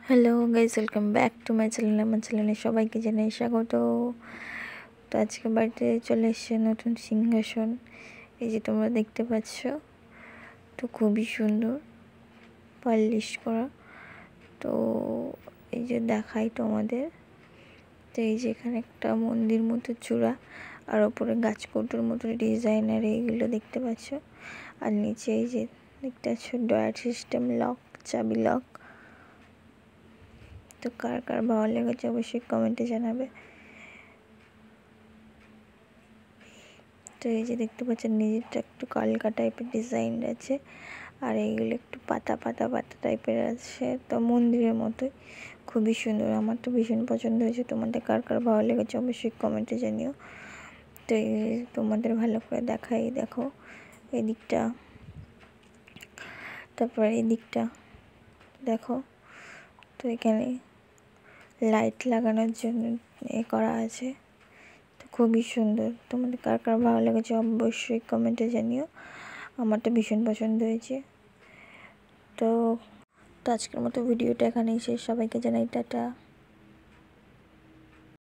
Hello guys, welcome back to my channel. আমার চ্যানেলে সবাইকে জানাই স্বাগত। তো আজকে বাড়িতে চলে এসেছে নতুন সিংহাসন, এই যে তোমরা দেখতে পাচ্ছ। তো খুবই সুন্দর পালিশ করা। তো এই যে দেখাই তোমাদের। তো এই যে এখানে একটা মন্দির মতো চূড়া, আর ওপরে গাছকৌটোর মতো ডিজাইন, আর এইগুলো দেখতে পাচ্ছ। আর নিচে এই যে দেখতে পাচ্ছ ডয়ার সিস্টেম লক, চাবি লক। তো কার কার ভালো লেগেছে অবশ্যই কমেন্টে জানাবে। তো এই যে দেখতে পাচ্ছেন নিজেরটা একটু কালকা টাইপের ডিজাইন আছে, আর এইগুলো একটু পাতা পাতা পাতা টাইপের আছে। তো মন্দিরের মতোই খুবই সুন্দর, আমার তো ভীষণ পছন্দ হয়েছে। তোমাদের কার কার ভালো লেগেছে অবশ্যই কমেন্টে জানিও। তো এই তোমাদের ভালো করে দেখাই, দেখো এই দিকটা, তারপর এই দিকটা দেখো। তো এখানে লাইট লাগানোর জন্য করা আছে। তো খুবই সুন্দর, তোমাদের কার কার ভালো লেগেছে অবশ্যই কমেন্টে জানিও। আমার তো ভীষণ পছন্দ হয়েছে। তো আজকের মতো ভিডিওটা এখানেই শেষ। সবাইকে জানাই টাটা।